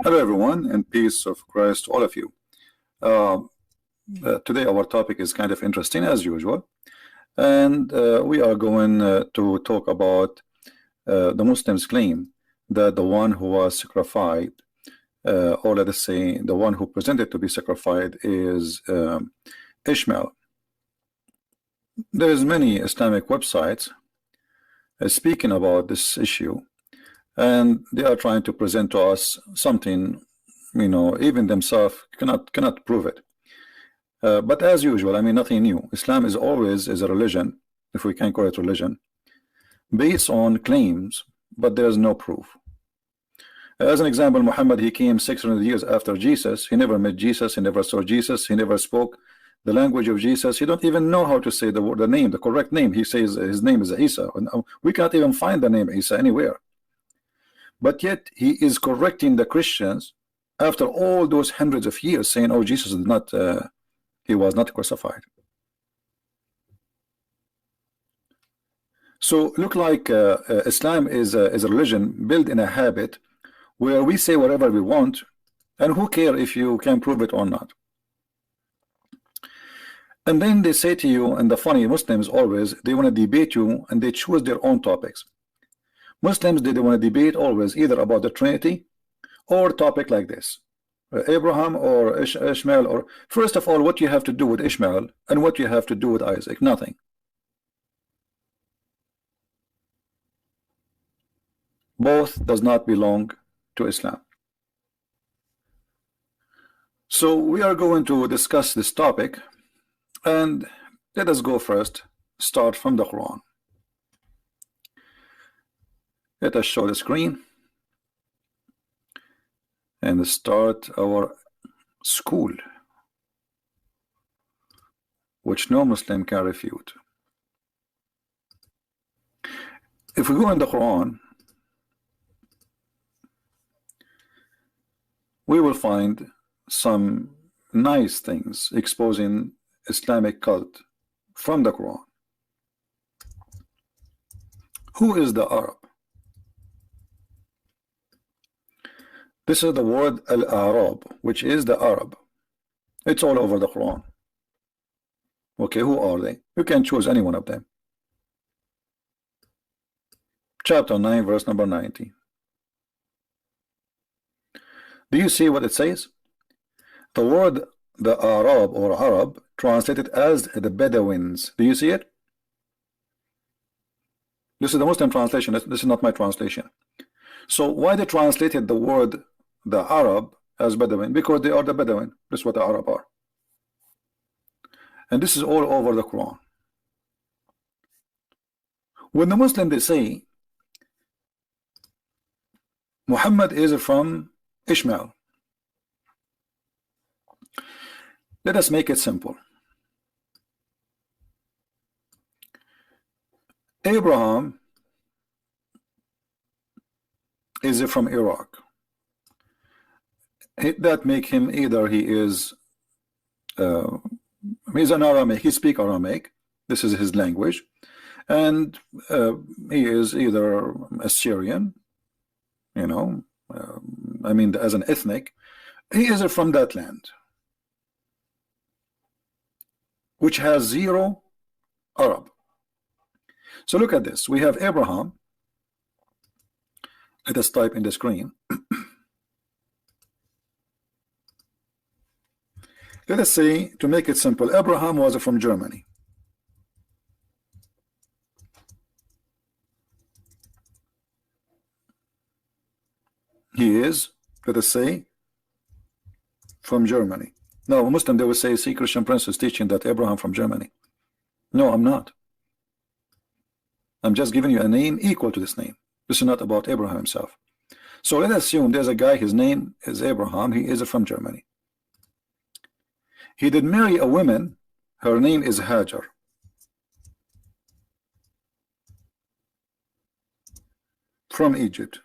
Hello, everyone, and peace of Christ to all of you. Uh, Today, our topic is kind of interesting as usual, and we are going to talk about the Muslims' claim that the one who was sacrificed, or let us say, the one who presented to be sacrificed, is Ishmael. There's many Islamic websites speaking about this issue, and they are trying to present to us something, even themselves cannot prove it. But as usual, I mean, nothing new. Islam is always a religion, if we can call it religion, based on claims, but there's no proof. As an example, Muhammad, he came 600 years after Jesus. He never met Jesus. He never saw Jesus. He never spoke the language of Jesus. He don't even know how to say the name, the correct name. He says his name is Isa. We can't even find the name Isa anywhere. But yet he is correcting the Christians after all those hundreds of years, saying, "Oh, Jesus did not, he was not crucified." So look like Islam is a religion built in a habit where we say whatever we want, and who care if you can prove it or not. And then they say to you, and the funny Muslims always, they want to debate you, and they choose their own topics. Muslims, they want to debate always either about the Trinity or a topic like this, Abraham or Ishmael, or first of all, what you have to do with Ishmael and what you have to do with Isaac. Nothing. Both does not belong to Islam. So we are going to discuss this topic, and let us go first, start from the Quran. Let us show the screen and start our school, which no Muslim can refute. If we go in the Quran, we will find some nice things exposing Islamic cult from the Quran. Who is the Arab? This is the word al-Arab, which is the Arab. It's all over the Quran. Okay, who are they? You can choose any one of them. Chapter 9, verse number 90. Do you see what it says? The word the Arab or Arab translated as the Bedouins. Do you see it? This is the Muslim translation. This is not my translation. So why they translated the word the Arab as Bedouin? Because they are the Bedouin. This is what the Arab are. And this is all over the Quran. When the Muslim, they say Muhammad is from Ishmael, let us make it simple. Abraham is from Iraq. That make him either he is he's an Aramaic, he speaks Aramaic, this is his language, and he is either Assyrian, I mean, as an ethnic, he is from that land, which has zero Arab. So look at this. We have Abraham. Let us type in the screen. Let us say, to make it simple, Abraham was from Germany. He is, let us say, from Germany. Now, a Muslim, they will say, see, Christian Prince is teaching that Abraham from Germany. No, I'm not. I'm just giving you a name equal to this name. This is not about Abraham himself. So let us assume there's a guy, his name is Abraham, he is from Germany. He did marry a woman, her name is Hajar. From Egypt,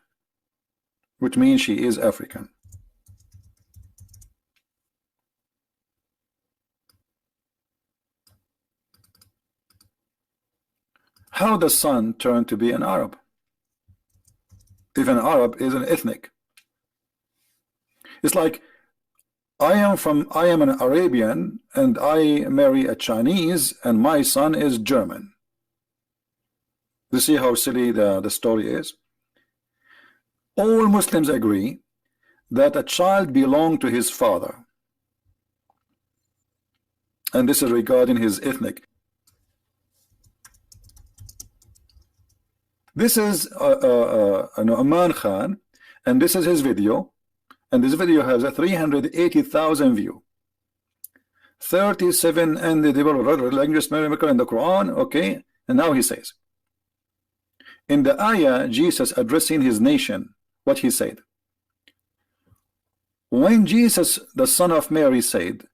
which means she is African. How does son turn to be an Arab? If an Arab is an ethnic. It's like I am an Arabian and I marry a Chinese and my son is German. You see how silly the story is? All Muslims agree that a child belongs to his father, and this is regarding his ethnic. This is Nu'man Khan, and this is his video, and this video has a 380,000 view, 37 and the language miracle in the Quran. Okay, and now he says in the ayah, Jesus addressing his nation, what he said when Jesus the son of Mary said,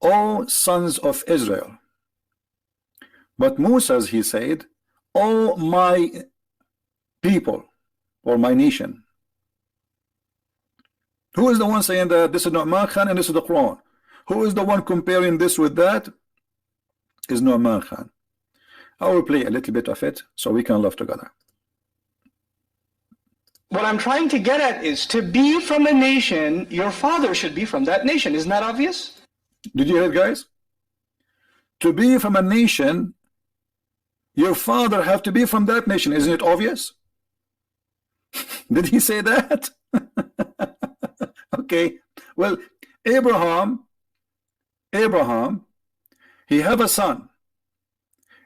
"O sons of Israel," but Moses he said, "O my people," or my nation. Who is the one saying that? This is Nu'man Khan and this is the Quran. Who is the one comparing this with that? Is Nu'man Khan. I will play a little bit of it so we can laugh together. What I'm trying to get at is, to be from a nation, your father should be from that nation. Isn't that obvious? Did you hear it, guys? To be from a nation, your father have to be from that nation. Isn't it obvious? Did he say that? Okay, well, Abraham, he have a son.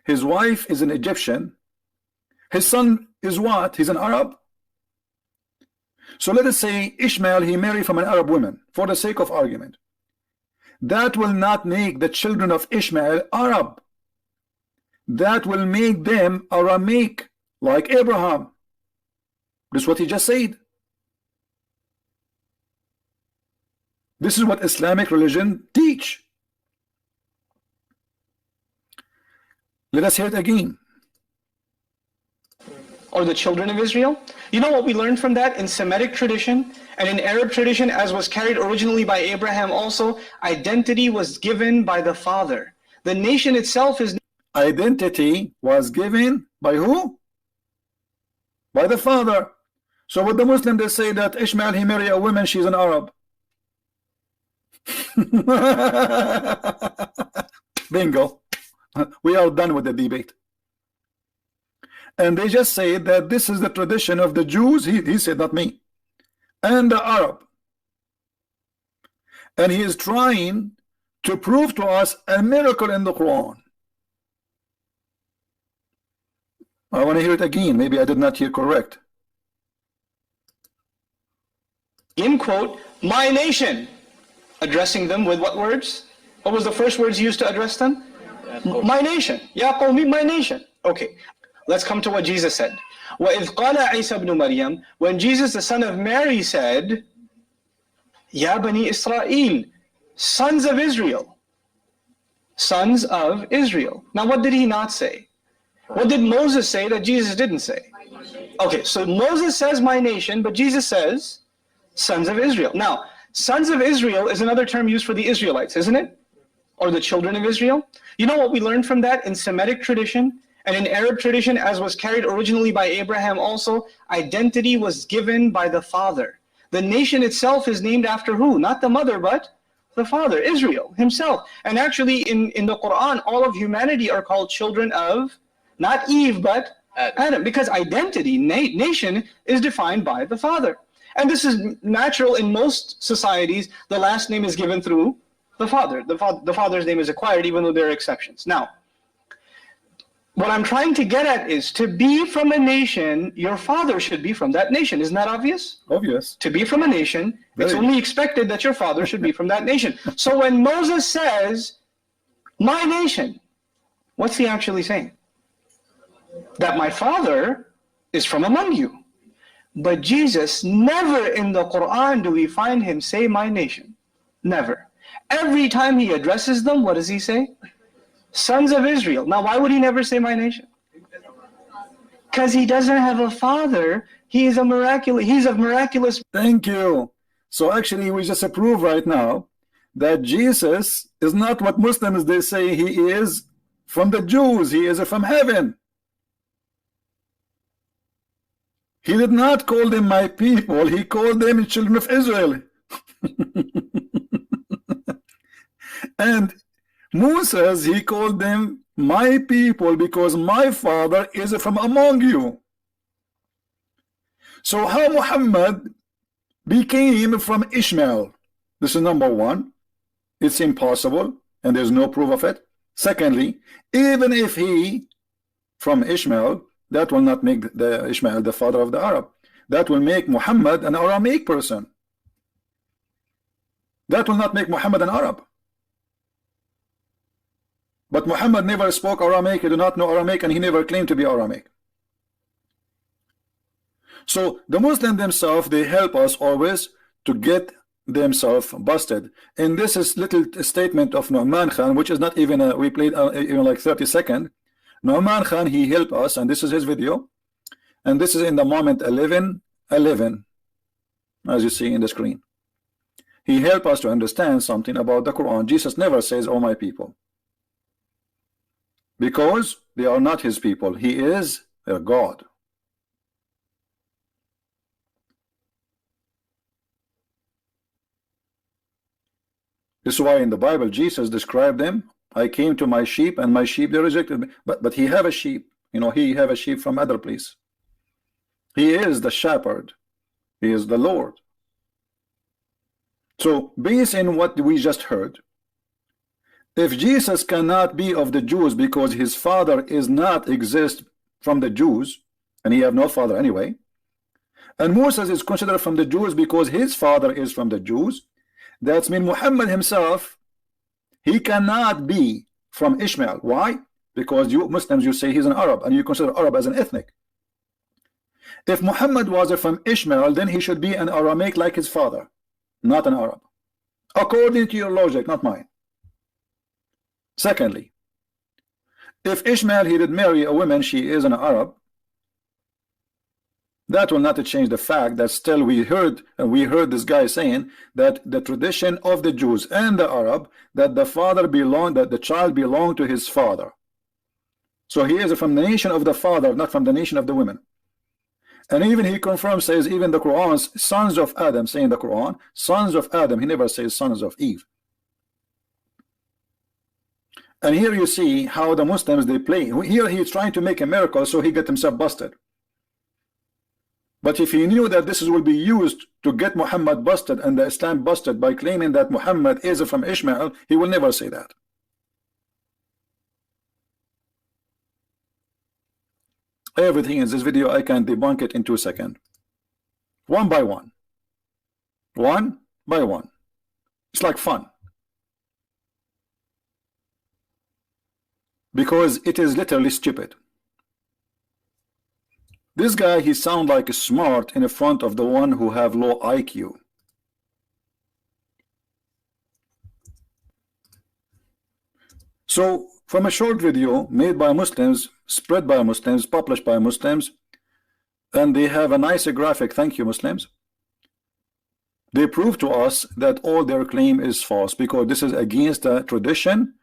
His wife is an Egyptian. His son is what? He's an Arab. So let us say Ishmael, he married from an Arab woman, for the sake of argument. That will not make the children of Ishmael Arab. That will make them Aramaic, like Abraham. This is what he just said. This is what Islamic religion teach. Let us hear it again. Or the children of Israel. You know what we learned from that? In Semitic tradition and in Arab tradition, as was carried originally by Abraham also, identity was given by the father. The nation itself is... Identity was given by who? By the father. So with the Muslim, they say that Ishmael, he married a woman, she's an Arab. Bingo. We are done with the debate. And they just say that this is the tradition of the Jews. He said, not me, and the Arab. And he is trying to prove to us a miracle in the Quran. I want to hear it again. Maybe I did not hear correct. In quote, my nation. Addressing them with what words? What was the first words used to address them? My nation. Ya qawmi, my nation. Okay, let's come to what Jesus said. وَإِذْ قَالَ عِيسَى ibn Maryam, when Jesus the son of Mary said, Ya bani Israel, sons of Israel. Sons of Israel. Now what did he not say? What did Moses say that Jesus didn't say? Okay, so Moses says my nation, but Jesus says sons of Israel. Now, sons of Israel is another term used for the Israelites, isn't it? Or the children of Israel. You know what we learned from that? In Semitic tradition and in Arab tradition, as was carried originally by Abraham also, identity was given by the father. The nation itself is named after who? Not the mother, but the father, Israel himself. And actually in the Quran, all of humanity are called children of, not Eve, but Adam, because identity, nation, is defined by the father. And this is natural in most societies. The last name is given through the father. The father's name is acquired, even though there are exceptions. Now, what I'm trying to get at is, to be from a nation, your father should be from that nation. Isn't that obvious? Obvious. To be from a nation, it's only expected that your father should be from that nation. So when Moses says, my nation, what's he actually saying? That my father is from among you. But Jesus, never in the Quran do we find him say my nation. Never. Every time he addresses them, what does he say? Sons of Israel. Now why would he never say my nation? Because he doesn't have a father. He's of miraculous. Thank you. So actually we just approve right now that Jesus is not what Muslims they say he is from the Jews. He is from heaven. He did not call them my people. He called them children of Israel. And Moses, he called them my people because my father is from among you. So how Muhammad became from Ishmael? This is number one. It's impossible, and there's no proof of it. Secondly, even if he from Ishmael, that will not make the Ishmael the father of the Arab. That will make Muhammad an Aramaic person. That will not make Muhammad an Arab. But Muhammad never spoke Aramaic, he did not know Aramaic, and he never claimed to be Aramaic. So the Muslims themselves, they help us always to get themselves busted. And this is little statement of Nu'man Khan, which is not even we played even like 30 seconds. Nu'man Khan, he helped us, and this is his video, and this is in the moment 11:11, as you see in the screen. He helped us to understand something about the Quran. Jesus never says, "Oh my people," because they are not his people. He is their God. This is why in the Bible Jesus described them. I came to my sheep, and my sheep they rejected me. But he have a sheep, you know, he have a sheep from other place. He is the shepherd. He is the Lord. So based on what we just heard, if Jesus cannot be of the Jews because his father is not exist from the Jews, and he have no father anyway, and Moses is considered from the Jews because his father is from the Jews, that's mean Muhammad himself, he cannot be from Ishmael. Why? Because you Muslims, you say he's an Arab, and you consider Arab as an ethnic. If Muhammad was from Ishmael, then he should be an Aramaic like his father, not an Arab, according to your logic, not mine. Secondly, if Ishmael he did marry a woman, she is an Arab, that will not change the fact that still we heard this guy saying that the tradition of the Jews and the Arab, that the father belonged, that the child belonged to his father. So he is from the nation of the father, not from the nation of the women. And even he confirms, says even the Quran's sons of Adam, saying the Quran, sons of Adam, he never says sons of Eve. And here you see how the Muslims they play. Here he is trying to make a miracle, so he got himself busted. But if he knew that this will be used to get Muhammad busted and the Islam busted by claiming that Muhammad is from Ishmael, he will never say that. Everything in this video I can debunk it in 2 seconds, one by one, one by one. It's like fun, because it is literally stupid. This guy, he sound like smart in front of the one who have low IQ. So from a short video made by Muslims, spread by Muslims, published by Muslims, and they have a nice graphic, thank you Muslims, they prove to us that all their claim is false, because this is against the tradition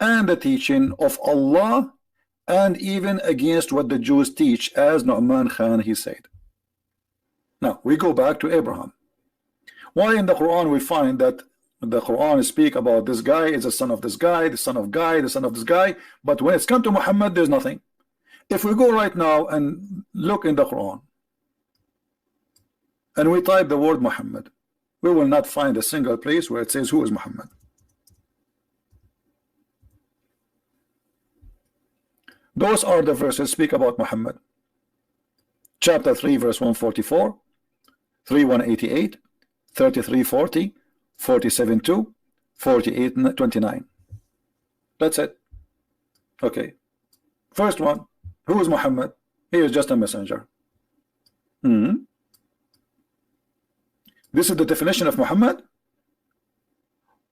and the teaching of Allah, and even against what the Jews teach, as Nu'man Khan he said. Now we go back to Abraham. Why in the Quran we find that the Quran speak about this guy is the son of this guy, the son of guy, the son of this guy, but when it's come to Muhammad there's nothing. If we go right now and look in the Quran and we type the word Muhammad, we will not find a single place where it says who is Muhammad. Those are the verses speak about Muhammad. Chapter 3 verse 144, 3:188, 33:40, 47:2, 48:29. That's it. Okay. First one, who is Muhammad? He is just a messenger. This is the definition of Muhammad.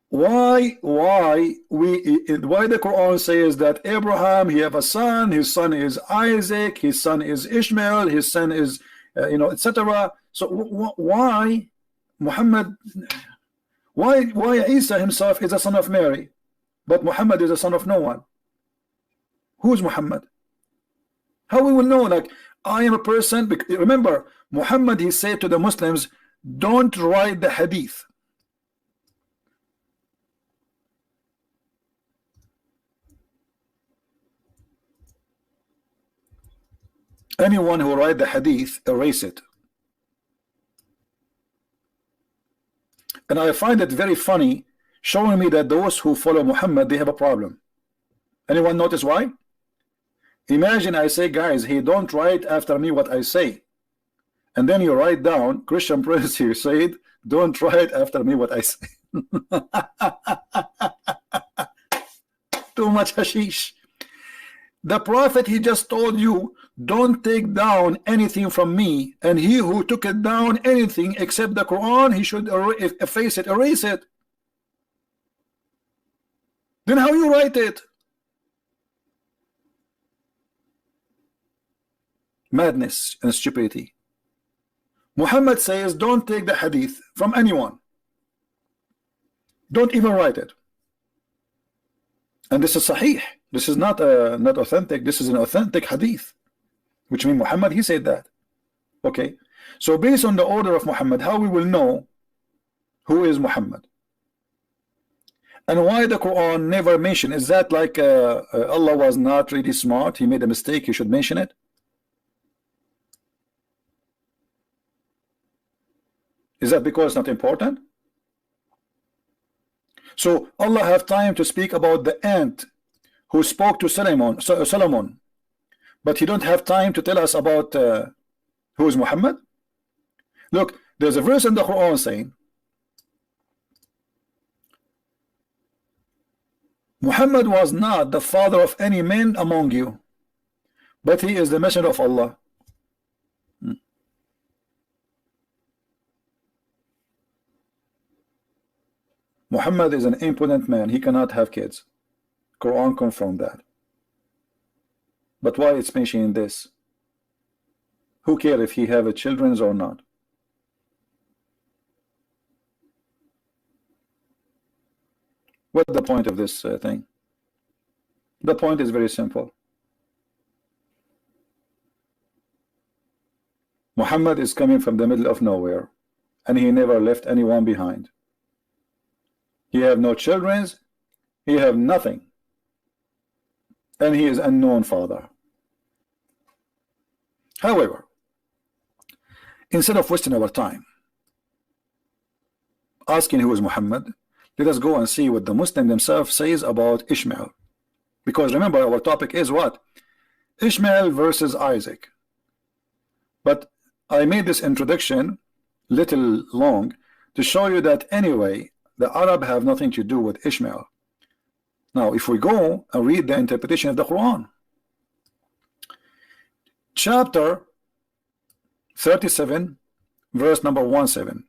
Why the Quran says that Abraham he have a son, his son is Isaac, his son is Ishmael, his son is etc. So why Muhammad, why Isa himself is a son of Mary, but Muhammad is a son of no one? Who is Muhammad? How we will know? Like, I am a person. Remember, Muhammad he said to the Muslims, don't write the hadith. Anyone who write the hadith, erase it. And I find it very funny, showing me that those who follow Muhammad, they have a problem. Anyone notice why? Imagine I say, guys, he don't write after me what I say. And then you write down, Christian Prince here said, don't write after me what I say. Too much hashish. The Prophet, he just told you, don't take down anything from me, and he who took it down anything except the Quran, he should efface it, erase it. Then how you write it? Madness and stupidity. Muhammad says, don't take the hadith from anyone. Don't even write it. And this is sahih. This is not authentic. This is an authentic hadith, which means Muhammad, he said that. Okay, so based on the order of Muhammad, how we will know who is Muhammad and why the Quran never mentioned? Is that like Allah was not really smart, he made a mistake, he should mention it? Is that because it's not important? So Allah have time to speak about the ant who spoke to Solomon, but he don't have time to tell us about who is Muhammad? Look, there's a verse in the Quran saying, Muhammad was not the father of any man among you, but he is the messenger of Allah. Muhammad is an impotent man. He cannot have kids. Quran confirmed that. But why it's mentioning this? Who cares if he have a children or not? What's the point of this thing? The point is very simple. Muhammad is coming from the middle of nowhere, and he never left anyone behind. He have no children, he have nothing, and he is unknown father. However, instead of wasting our time asking who is Muhammad, let us go and see what the Muslim themselves says about Ishmael. Because remember, our topic is what? Ishmael versus Isaac. But I made this introduction little long to show you that anyway, the Arab have nothing to do with Ishmael. Now, if we go and read the interpretation of the Quran, chapter 37, verse number 17,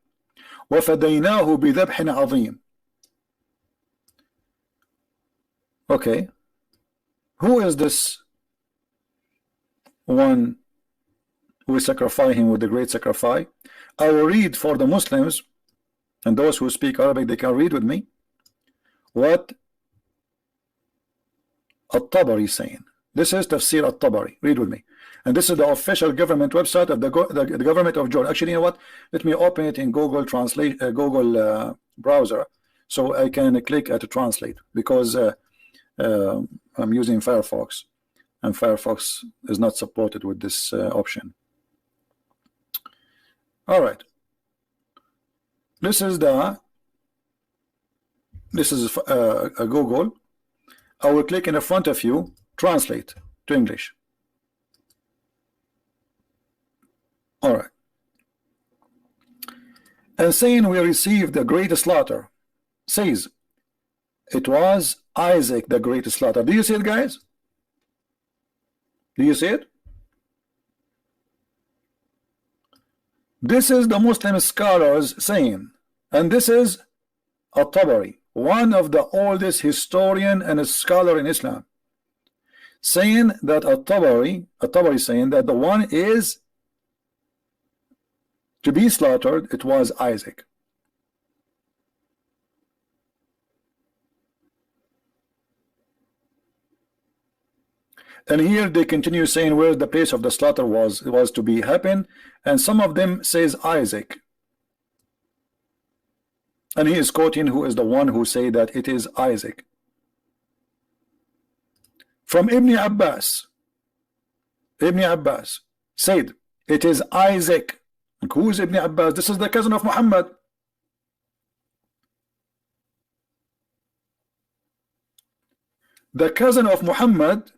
وَفَدَيْنَاهُ بِذَبْحٍ عَظِيمٍ. Okay, who is this one who is sacrificing him with the great sacrifice? I will read for the Muslims, and those who speak Arabic, they can read with me what At-Tabari is saying. This is Tafsir At-Tabari. Read with me. And this is the official government website of the government of Jordan. Actually, you know what? Let me open it in Google Translate, Google browser, so I can click to translate, because I'm using Firefox, and Firefox is not supported with this option. All right. This is a Google. I will click in the front of you, translate to English. All right. And saying we received the great slaughter, says it was Isaac the great slaughter. Do you see it, guys? Do you see it? This is the Muslim scholars saying, and this is At-Tabari, one of the oldest historian and a scholar in Islam, saying that At-Tabari saying that the one is to be slaughtered, it was Isaac. And here they continue saying where the place of the slaughter was to be happen, and some of them says Isaac, and he is quoting who is the one who say that it is Isaac. From Ibn Abbas, said it is Isaac. And who is Ibn Abbas? This is the cousin of Muhammad. The cousin of Muhammad,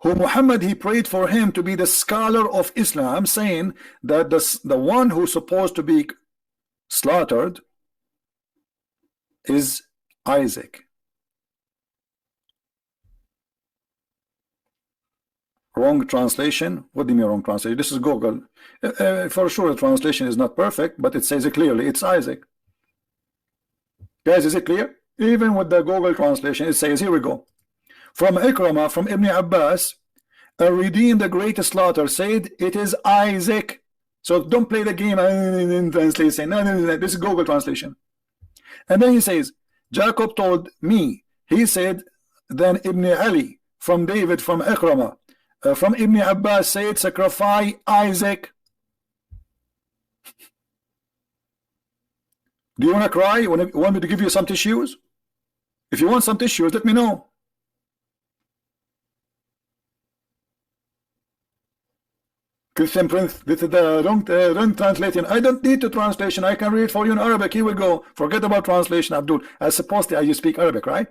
who Muhammad, he prayed for him to be the scholar of Islam, saying that the one who's supposed to be slaughtered is Isaac. Wrong translation. What do you mean wrong translation? This is Google. For sure the translation is not perfect, but it says it clearly, it's Isaac. Guys, is it clear? Even with the Google translation, it says, here we go. From Ikramah, from Ibn Abbas, a redeemed the greatest slaughter, said it is Isaac. So don't play the game in translation. No, this is Google translation. And then he says, Jacob told me, he said, then Ibn Ali, from David, from Ikramah, from Ibn Abbas, said, sacrifice Isaac. Do you want to cry? You want me to give you some tissues? If you want some tissues, let me know. Christian Prince, this is the wrong translation. I don't need the translation. I can read it for you in Arabic. Here we go. Forget about translation, Abdul. I suppose you speak Arabic, right?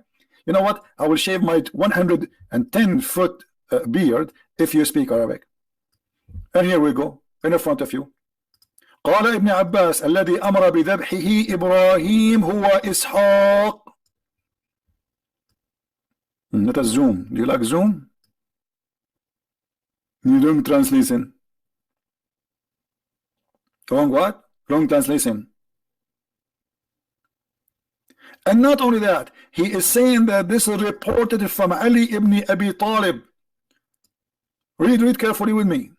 You know what? I will shave my 110-foot beard if you speak Arabic. And here we go, in front of you. قال ابن عباس الذي أمر بذبحه إبراهيم هو إسحاق. Let us zoom. Do you like zoom? You don't translation. Wrong what? Wrong translation. And not only that, he is saying that this is reported from Ali ibn Abi Talib. Read carefully with me.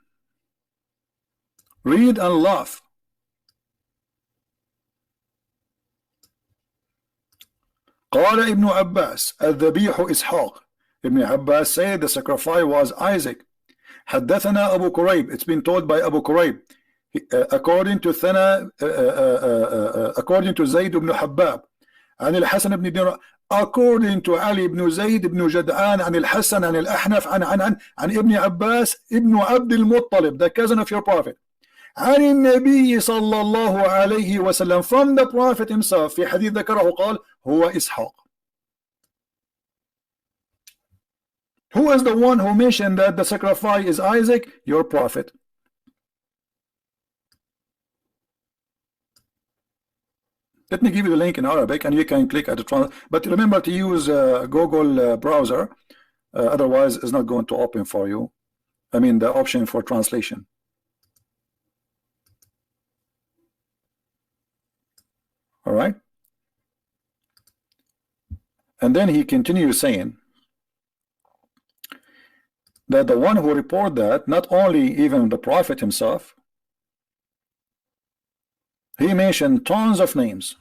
Read and laugh. قال ابن عباس الذبيح إسحاق. Ibn Abbas said the sacrifice was Isaac. حدثنا أبو كريب. It's been told by Abu Kurayb. According to Zayd ibn Habab عن الحسن بن دينار, according to Ali ibn Zayd ibn Jad'an عن الحسن عن الأحنف عن ابن عباس ابن عبد المطلب, the cousin of your prophet, عن النبي صلى الله عليه وسلم, from the prophet himself, في حديث ذكره قال هو إسحاق. Who is the one who mentioned that the sacrifice is Isaac? Your prophet. Let me give you the link in Arabic and you can click at the translation. But remember to use Google browser, otherwise it's not going to open for you. I mean the option for translation. All right. And then he continues saying that the one who reported that, not only even the prophet himself, he mentioned tons of names.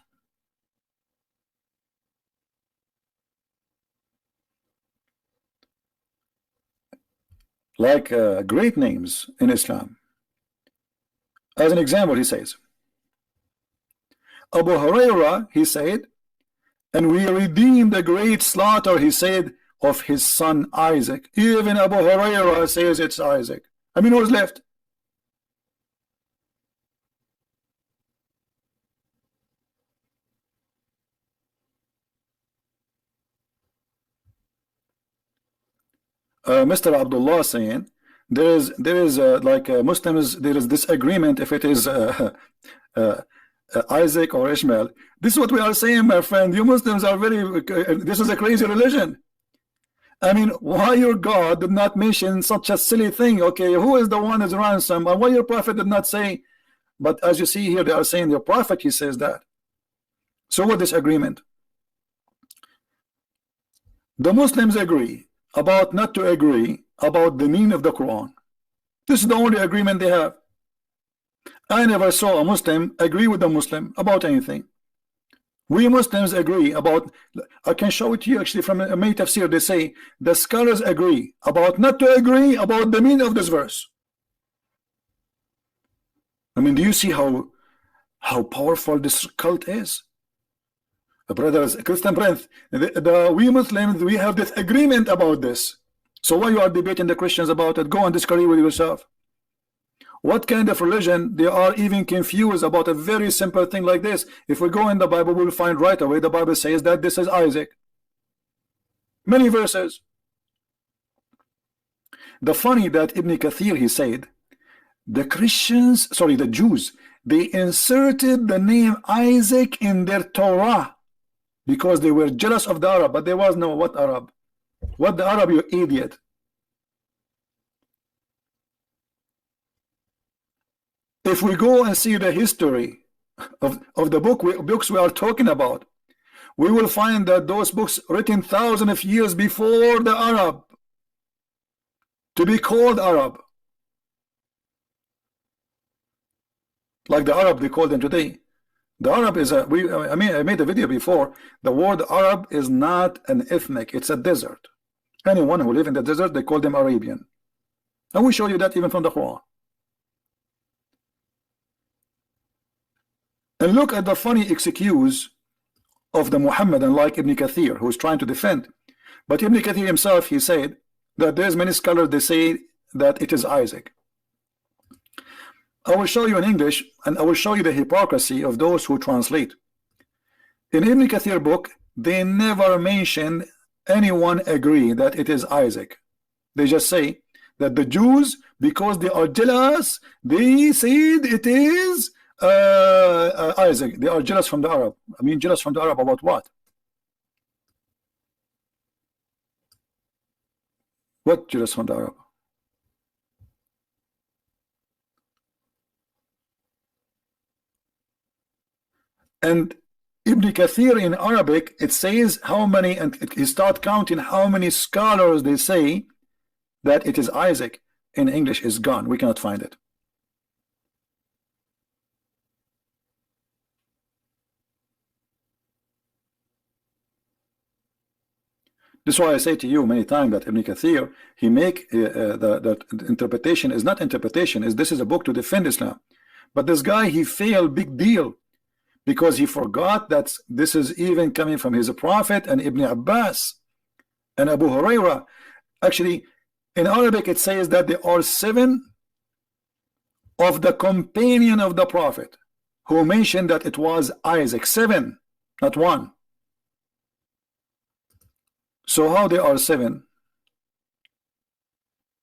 Like great names in Islam. As an example, he says, Abu Hurairah, he said, and we redeemed the great slaughter, he said, of his son Isaac. Even Abu Hurairah says it's Isaac. I mean, who's left? Mr. Abdullah saying there is like Muslims, there is disagreement if it is Isaac or Ishmael. This is what we are saying, my friend. You Muslims are very this is a crazy religion. I mean, why your God did not mention such a silly thing? Okay, who is the one as ransom? And why your prophet did not say? But as you see here, they are saying your prophet, he says that. So what disagreement? The Muslims agree about not to agree about the meaning of the Quran. This is the only agreement they have. I never saw a Muslim agree with a Muslim about anything. We Muslims agree about, I can show it to you actually from a May Tafsir. They say the scholars agree about not to agree about the meaning of this verse. I mean, do you see how powerful this cult is? Brothers, Christian Prince, we Muslims, we have this agreement about this. So why you are debating the Christians about it? Go and disagree with yourself. What kind of religion? They are even confused about a very simple thing like this. If we go in the Bible, we'll find right away the Bible says that this is Isaac. Many verses. The funny that Ibn Kathir, he said, the Christians, sorry, the Jews, they inserted the name Isaac in their Torah because they were jealous of the Arab, but there was no what Arab? What the Arab, you idiot? If we go and see the history of the books we are talking about, we will find that those books written thousands of years before the Arab to be called Arab, like the Arab they call them today. The Arab is a I made a video before. The word Arab is not an ethnic, it's a desert. Anyone who live in the desert, they call them Arabian, and we show you that even from the Quran. And look at the funny excuse of the Muhammadan like Ibn Kathir, who is trying to defend. But Ibn Kathir himself, he said that there's many scholars, they say that it is Isaac. I will show you in English, and I will show you the hypocrisy of those who translate. In Ibn Kathir book, they never mention anyone agree that it is Isaac. They just say that the Jews, because they are jealous, they said it is Isaac. They are jealous from the Arab. I mean, jealous from the Arab about what? What jealous from the Arab? And Ibn Kathir in Arabic, it says how many, and he start counting how many scholars they say that it is Isaac. In English is gone. We cannot find it. This is why I say to you many times that Ibn Kathir, he make the interpretation is not interpretation, is this is a book to defend Islam. But this guy, he failed big deal, because he forgot that this is even coming from his prophet and Ibn Abbas and Abu Huraira. Actually, in Arabic it says that there are 7 of the companion of the prophet who mentioned that it was Isaac. 7, not 1. So how there are 7?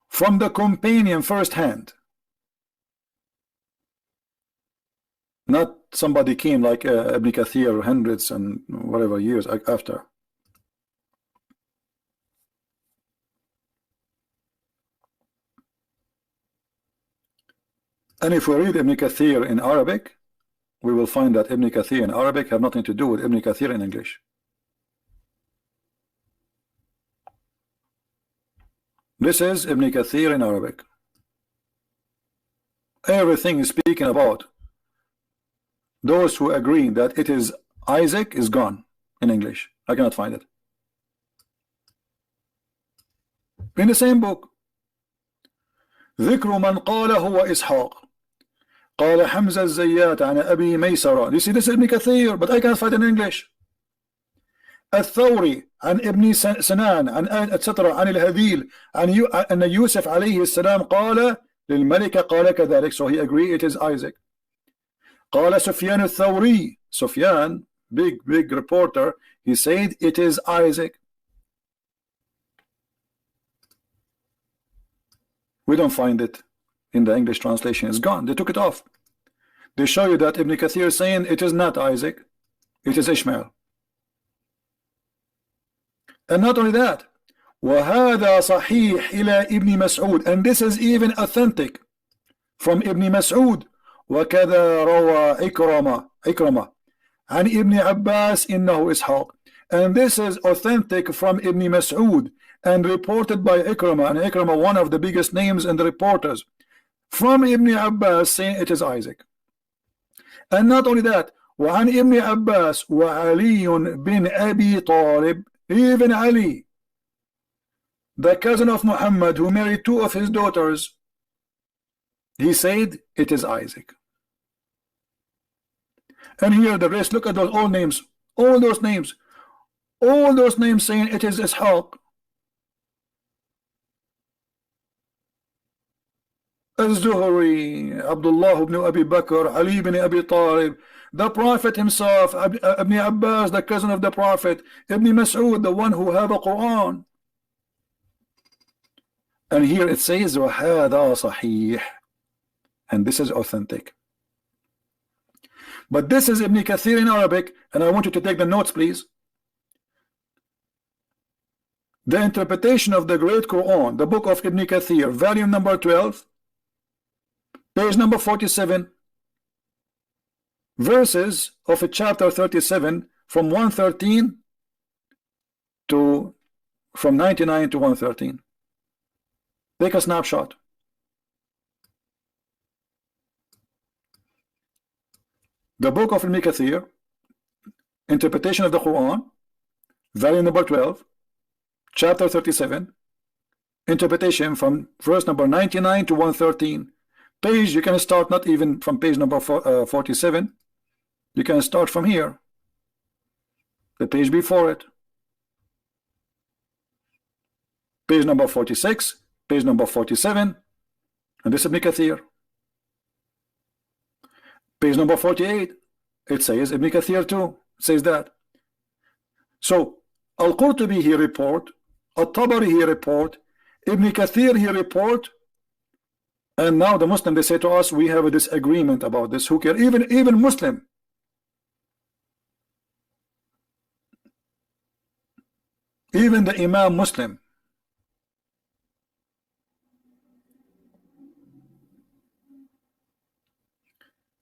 From the companion first hand. Not somebody came like Ibn Kathir hundreds and whatever years after. And if we read Ibn Kathir in Arabic, we will find that Ibn Kathir in Arabic have nothing to do with Ibn Kathir in English. This is Ibn Kathir in Arabic. Everything is speaking about those who agree that it is Isaac is gone in English. I cannot find it. In the same book, ذكر من قال هو إسحاق قال حمزة الزيات عن أبي ميسرة. You see, this is Ibn Kathir, but I cannot find it in English. الثوري عن ابن سنان عن etc. عن الهذيل عن أن يوسف عليه السلام قال للملكة قال كذلك. So he agreed it is Isaac. قال سفيان الثوري, Sufyan, big reporter, he said it is Isaac. We don't find it in the English translation. It's gone. They took it off. They show you that Ibn Kathir is saying it is not Isaac, it is Ishmael. And not only that, وهذا صحيح إلى ابن مسعود, and this is even authentic from Ibn Mas'ud. وكذا روى إكرمة عن ابن عباس إنه إسحاق, and this is authentic from Ibn Mas'ud and reported by Ikrama, and Ikrama, one of the biggest names in the reporters, from Ibn Abbas saying it is Isaac. And not only that, وعن ابن عباس وعلي بن أبي طالب, even Ali, the cousin of Muhammad who married 2 of his daughters, he said it is Isaac. And here the rest, look at those old names, all those names saying it is Ishaq. Az-Zuhri, Abdullah ibn Abi Bakr, Ali ibn Abi Talib, the Prophet himself, Ibn Abbas, the cousin of the Prophet, Ibn Masood, the one who had a Quran. And here it says وَهَذَا صَحِيح, and this is authentic. But this is Ibn Kathir in Arabic, and I want you to take the notes, please. The interpretation of the Great Quran, the book of Ibn Kathir, volume number 12, page number 47, verses of chapter 37, from 113 to from 99 to 113. Take a snapshot. The book of Ibn Kathir, interpretation of the Quran, volume number 12, chapter 37, interpretation from verse number 99 to 113. Page, you can start not even from page number 47. You can start from here, the page before it, page number 46, page number 47, and this is Ibn Kathir. Page number 48, it says Ibn Kathir too, it says that. So Al-Qurtubi he report, At-Tabari he report, Ibn Kathir he report, and now the Muslim, they say to us, we have a disagreement about this. Who cares? Even Muslim. Even the Imam Muslim.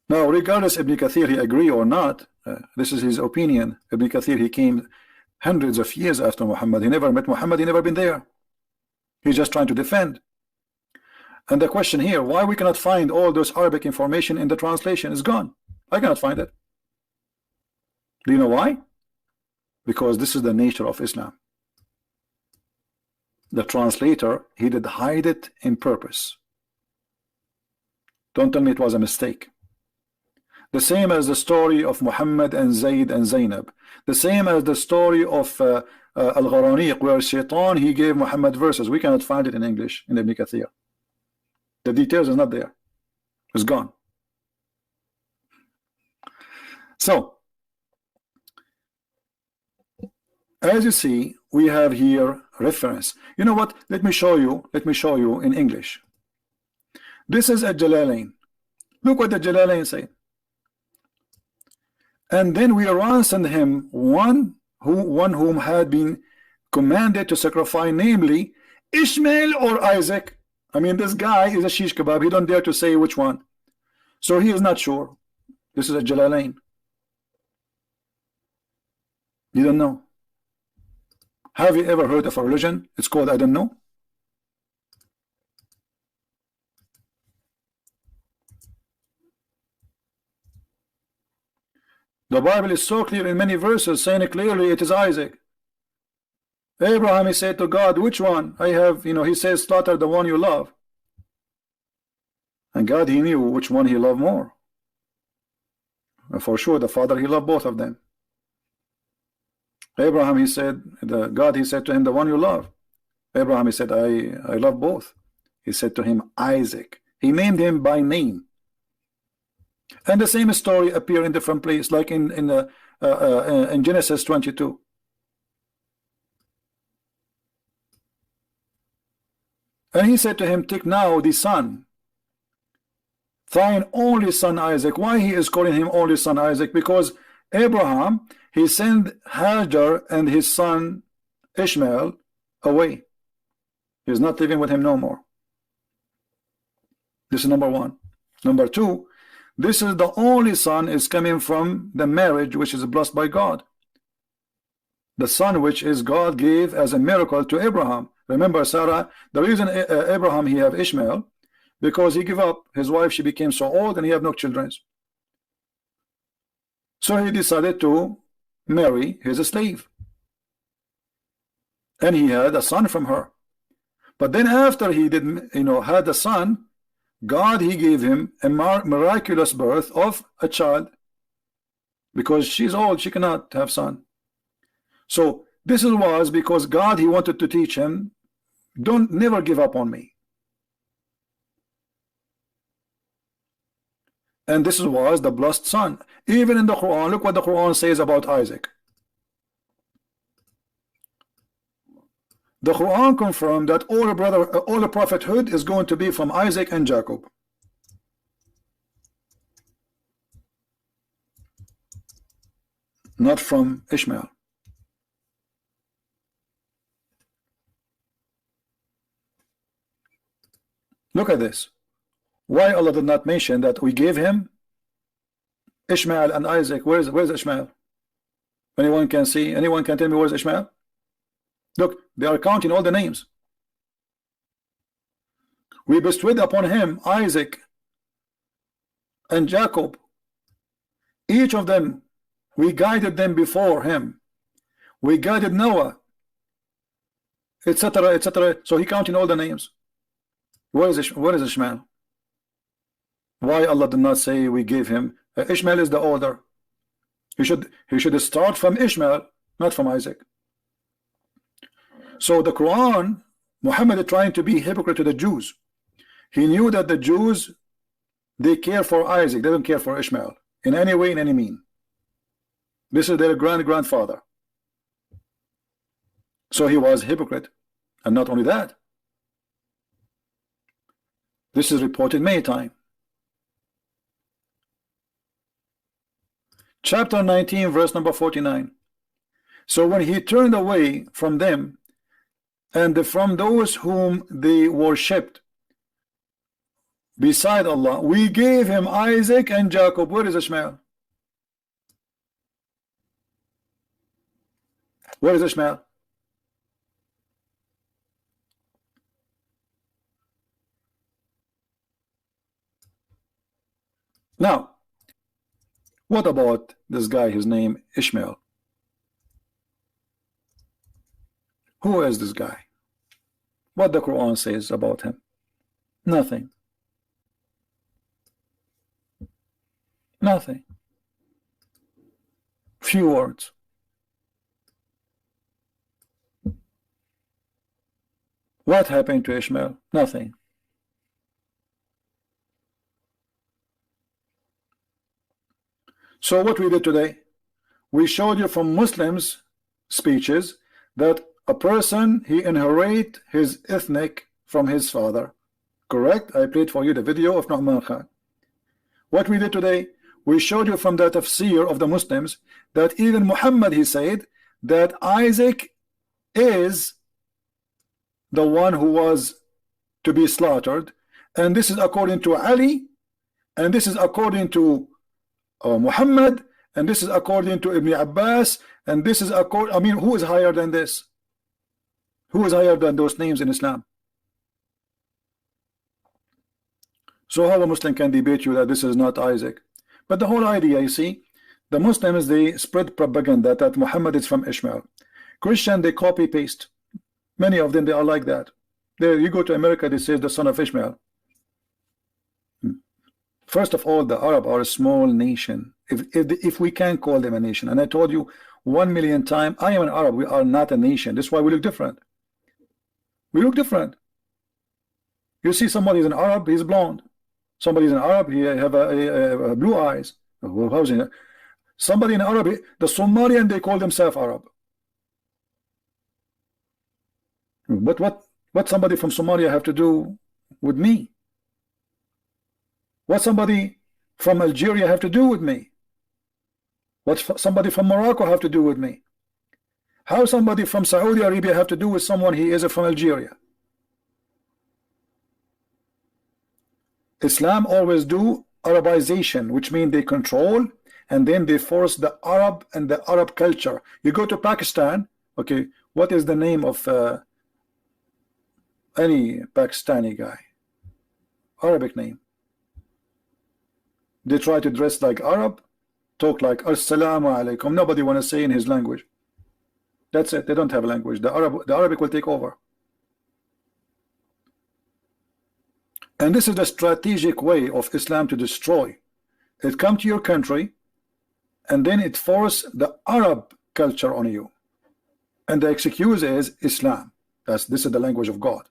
Now, regardless Ibn Kathir he agree or not, this is his opinion. Ibn Kathir he came hundreds of years after Muhammad. He never met Muhammad. He never been there. He's just trying to defend. And the question here, why we cannot find all those Arabic information in the translation is gone. I cannot find it. Do you know why? Because this is the nature of Islam. The translator, he did hide it in purpose. Don't tell me it was a mistake. The same as the story of Muhammad and Zayd and Zainab. The same as the story of Al-Gharaniq, where Shaitan he gave Muhammad verses. We cannot find it in English in Ibn Kathir. The details is not there. It's gone. So, as you see, we have here reference. You know what? Let me show you in English. This is a Jalalain. Look what the Jalalain say. And then we ransomed him one whom had been commanded to sacrifice, namely Ishmael or Isaac. I mean, this guy is a shish kebab. He don't dare to say which one. So he is not sure. This is a Jalalain. You don't know. Have you ever heard of a religion? It's called I don't know. The Bible is so clear in many verses, saying it clearly it is Isaac. Abraham, he said to God, which one? I have, he says, slaughter the one you love. And God, he knew which one he loved more. And for sure, the father, he loved both of them. Abraham, he said, God, he said to him, the one you love. Abraham, he said, I love both. He said to him, Isaac. He named him by name. And the same story appear in different places, like in Genesis 22. And he said to him, take now the son, thine only son Isaac. Why he is calling him only son Isaac? Because Abraham, he sent Hajar and his son Ishmael away. He's not living with him no more. This is number one. Number two, this is the only son is coming from the marriage which is blessed by God. The son which is God gave as a miracle to Abraham. Remember Sarah, the reason Abraham he have Ishmael, because he gave up his wife, she became so old and he have no children. So he decided to marry his slave. And he had a son from her. But then after he did, had a son, God, he gave him a miraculous birth of a child, because she's old, she cannot have son. So this was because God, he wanted to teach him, never give up on me. and this was the blessed son. Even in the Quran, look what the Quran says about Isaac. The Quran confirmed that all the prophethood is going to be from Isaac and Jacob. Not from Ishmael. Look at this. Why Allah did not mention that we gave him Ishmael and Isaac? Where's Ishmael? Anyone can see? Anyone can tell me where's Ishmael? Look, they are counting all the names. We bestowed upon him Isaac and Jacob. Each of them, we guided them before him. We guided Noah, etc., etc. So he counting all the names. Where is Ishmael? Why Allah did not say we gave him? Ishmael is the older. He should start from Ishmael, not from Isaac. So the Quran, Muhammad is trying to be hypocrite to the Jews. He knew that the Jews, they care for Isaac, they don't care for Ishmael in any way, in any mean. This is their grandfather. So he was hypocrite. And not only that, this is reported many times. Chapter 19, verse number 49. So when he turned away from them and from those whom they worshipped beside Allah, we gave him Isaac and Jacob. Where is Ishmael? Where is Ishmael? Now, what about this guy, his name Ishmael? Who is this guy? What the Quran says about him? Nothing. Nothing. Few words. What happened to Ishmael? Nothing. So what we did today, we showed you from Muslims' speeches that a person, he inherit his ethnic from his father. Correct? I played for you the video of Nu'man Khan. What we did today, we showed you from the tafsir of the Muslims that even Muhammad, he said that Isaac is the one who was to be slaughtered, and this is according to Ali, and this is according to Muhammad, and this is according to Ibn Abbas, and this is according, I mean, who is higher than this? Who is higher than those names in Islam? So how a Muslim can debate you that this is not Isaac? But the whole idea, you see, the Muslims, they spread propaganda that Muhammad is from Ishmael. Christian, they copy paste. Many of them, they are like that. There, you go to America, they say the son of Ishmael. First of all, the Arab are a small nation, if we can call them a nation. And I told you 1,000,000 times, I am an Arab, we are not a nation. That's why we look different. We look different. You see somebody is an Arab, he's blonde. Somebody is an Arab, he have a blue eyes. How's it? Somebody in Arab, the Somalian, they call themselves Arab. But what somebody from Somalia have to do with me? What somebody from Algeria have to do with me? What somebody from Morocco have to do with me? How somebody from Saudi Arabia have to do with someone he is from Algeria? Islam always do Arabization, which means they control and then they force the Arab and the Arab culture. You go to Pakistan, okay, what is the name of any Pakistani guy? Arabic name. They try to dress like Arab, talk like Assalamu alaikum. Nobody want to say in his language. That's it. They don't have a language. The Arabic will take over. And this is the strategic way of Islam to destroy. It come to your country, and then it force the Arab culture on you. And the excuse is Islam. This is the language of God.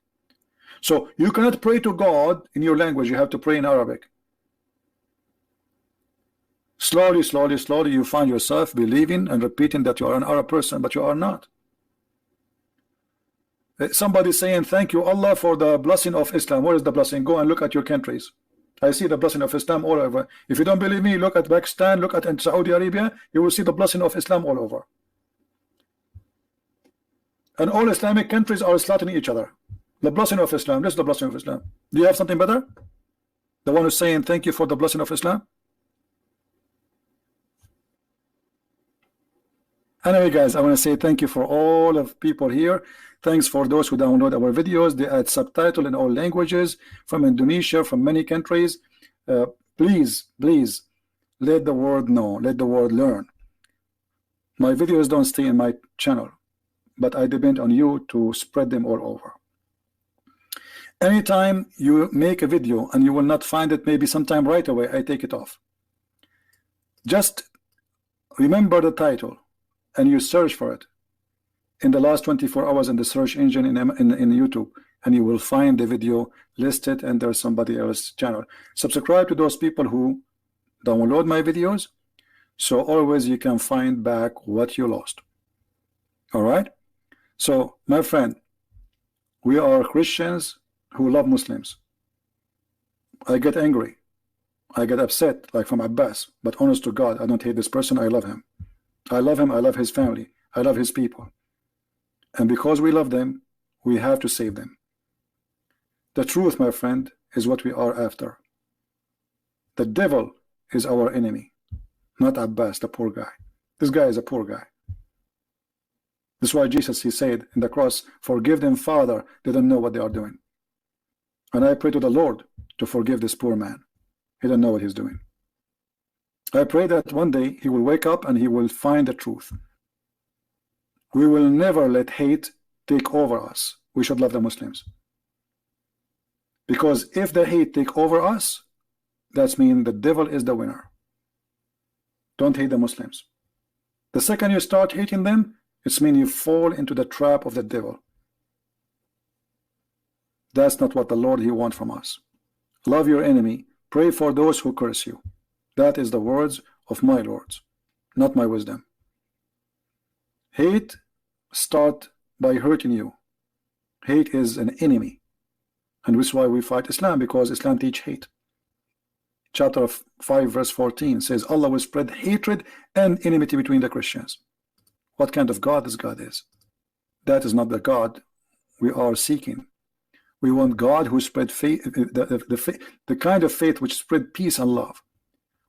So you cannot pray to God in your language. You have to pray in Arabic. Slowly, slowly, slowly, you find yourself believing and repeating that you are an Arab person, but you are not. Somebody saying thank you Allah for the blessing of Islam. Where is the blessing? Go and look at your countries. I see the blessing of Islam all over. If you don't believe me, look at Pakistan, look at Saudi Arabia, you will see the blessing of Islam all over. And all Islamic countries are slaughtering each other. The blessing of Islam, this is the blessing of Islam. Do you have something better? The one who's saying thank you for the blessing of Islam? Anyway, guys, I want to say thank you for all of people here. Thanks for those who download our videos. They add subtitle in all languages, from Indonesia, from many countries. Please, please, let the world know, let the world learn. My videos don't stay in my channel, but I depend on you to spread them all over. Anytime you make a video and you will not find it, maybe sometime right away, I take it off. Just remember the title and you search for it in the last 24 hours in the search engine in YouTube, and you will find the video listed under somebody else's channel. Subscribe to those people who download my videos, so always you can find back what you lost. All right? So, my friend, we are Christians who love Muslims. I get angry, I get upset, like from Abbas, but honest to God, I don't hate this person. I love him. I love him, I love his family, I love his people. And because we love them, we have to save them. The truth, my friend, is what we are after. The devil is our enemy, not Abbas, the poor guy. This guy is a poor guy. That's why Jesus, he said in the cross, forgive them, Father, they don't know what they are doing. And I pray to the Lord to forgive this poor man. He don't know what he's doing. I pray that one day he will wake up and he will find the truth. We will never let hate take over us. We should love the Muslims. Because if the hate take over us, that means the devil is the winner. Don't hate the Muslims. The second you start hating them, it means you fall into the trap of the devil. That's not what the Lord he wants from us. Love your enemy. Pray for those who curse you. That is the words of my Lord, not my wisdom. Hate start by hurting you. Hate is an enemy, and this is why we fight Islam, because Islam teach hate. Chapter 5 verse 14 says Allah will spread hatred and enmity between the Christians. What kind of God this God is? That is not the God we are seeking. We want God who spread faith, the kind of faith which spread peace and love,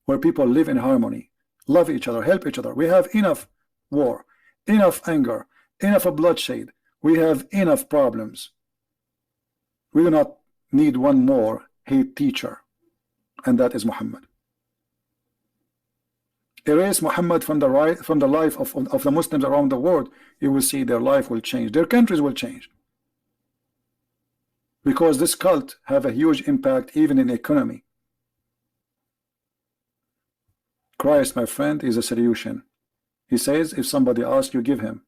where people live in harmony, love each other, help each other. We have enough war, enough anger, enough bloodshed. We have enough problems. We do not need one more hate teacher, and that is Muhammad. Erase Muhammad from the life of the Muslims around the world, you will see their life will change, their countries will change. Because this cult have a huge impact even in economy. Christ, my friend, is a solution. He says, if somebody asks you, give him.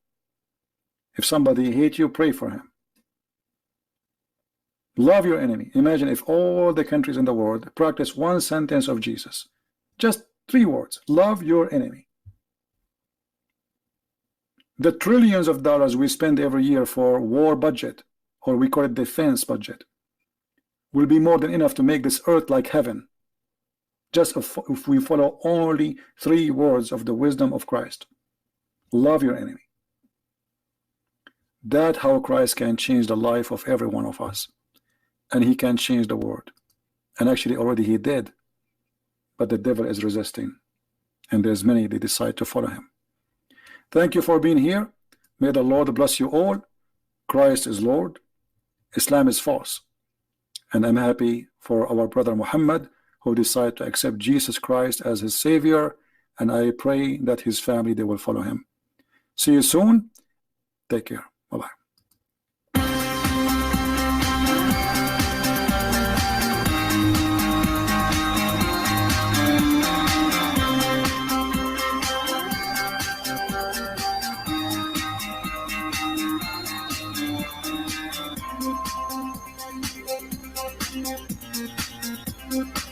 If somebody hates you, pray for him. Love your enemy. Imagine if all the countries in the world practice one sentence of Jesus. Just 3 words. Love your enemy. The trillions of dollars we spend every year for war budget, or we call it defense budget, will be more than enough to make this earth like heaven. Just if we follow only 3 words of the wisdom of Christ. Love your enemy. That's how Christ can change the life of every one of us. And he can change the world. And actually already he did. But the devil is resisting. And there's many that decide to follow him. Thank you for being here. May the Lord bless you all. Christ is Lord. Islam is false. And I'm happy for our brother Muhammad, who decided to accept Jesus Christ as his Savior, and I pray that his family, they will follow him. See you soon. Take care. Bye-bye. Thank you.